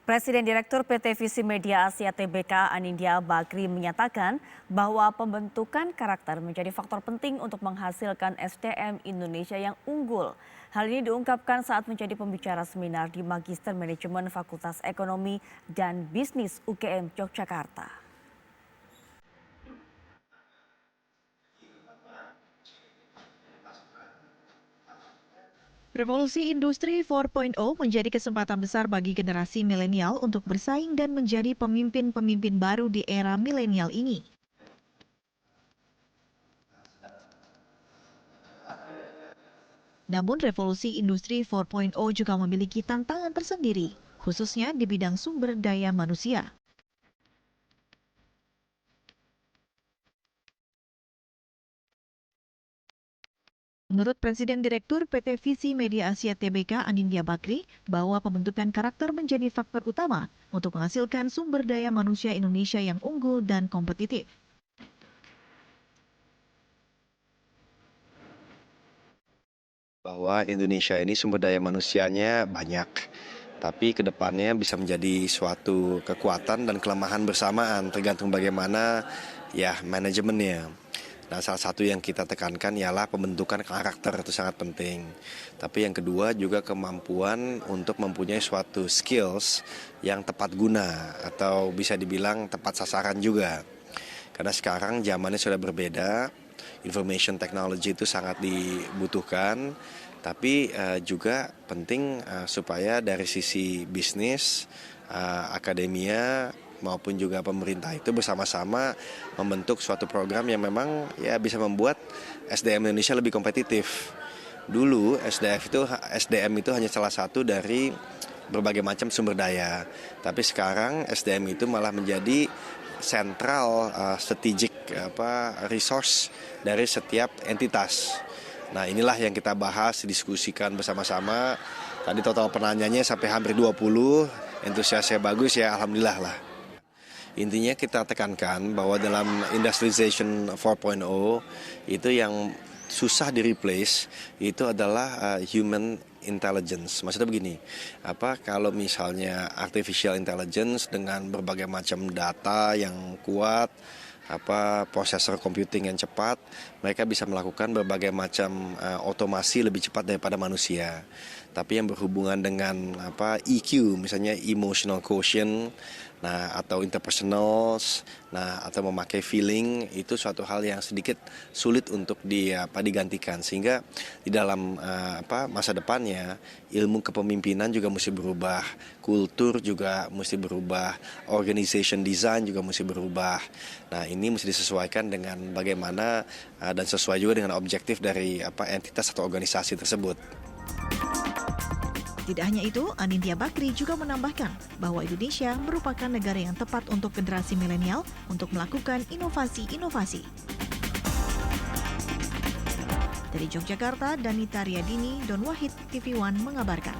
Presiden Direktur PT Visi Media Asia Tbk Anindya Bakri menyatakan bahwa pembentukan karakter menjadi faktor penting untuk menghasilkan SDM Indonesia yang unggul. Hal ini diungkapkan saat menjadi pembicara seminar di Magister Manajemen Fakultas Ekonomi dan Bisnis UGM Yogyakarta. Revolusi Industri 4.0 menjadi kesempatan besar bagi generasi milenial untuk bersaing dan menjadi pemimpin-pemimpin baru di era milenial ini. Namun revolusi industri 4.0 juga memiliki tantangan tersendiri, khususnya di bidang sumber daya manusia. Menurut Presiden Direktur PT Visi Media Asia Tbk Anindya Bakri, bahwa pembentukan karakter menjadi faktor utama untuk menghasilkan sumber daya manusia Indonesia yang unggul dan kompetitif. Bahwa Indonesia ini sumber daya manusianya banyak, tapi kedepannya bisa menjadi suatu kekuatan dan kelemahan bersamaan, tergantung bagaimana manajemennya. Nah, salah satu yang kita tekankan ialah pembentukan karakter, itu sangat penting. Tapi yang kedua juga kemampuan untuk mempunyai suatu skills yang tepat guna atau bisa dibilang tepat sasaran juga. Karena sekarang zamannya sudah berbeda, information technology itu sangat dibutuhkan, tapi juga penting supaya dari sisi bisnis, akademia maupun juga pemerintah itu bersama-sama membentuk suatu program yang memang bisa membuat SDM Indonesia lebih kompetitif. Dulu SDM itu hanya salah satu dari berbagai macam sumber daya, tapi sekarang SDM itu malah menjadi sentral strategic resource dari setiap entitas. Nah, inilah yang kita bahas, diskusikan bersama-sama. Tadi total penanyanya sampai hampir 20, antusiasnya bagus ya, alhamdulillah lah. Intinya kita tekankan bahwa dalam industrialization 4.0 itu yang susah di-replace itu adalah human intelligence. Maksudnya begini, kalau misalnya artificial intelligence dengan berbagai macam data yang kuat, prosesor computing yang cepat, mereka bisa melakukan berbagai macam otomasi lebih cepat daripada manusia. Tapi yang berhubungan dengan EQ, misalnya emotional quotient, atau interpersonal, atau memakai feeling, itu suatu hal yang sedikit sulit untuk digantikan. Sehingga di dalam masa depannya ilmu kepemimpinan juga mesti berubah, kultur juga mesti berubah, organization design juga mesti berubah. Nah, ini mesti disesuaikan dengan bagaimana dan sesuai juga dengan objektif dari entitas atau organisasi tersebut. Tidak hanya itu, Anindya Bakri juga menambahkan bahwa Indonesia merupakan negara yang tepat untuk generasi milenial untuk melakukan inovasi-inovasi. Dari Yogyakarta, Danita Riyadini, Don Wahid, TV One mengabarkan.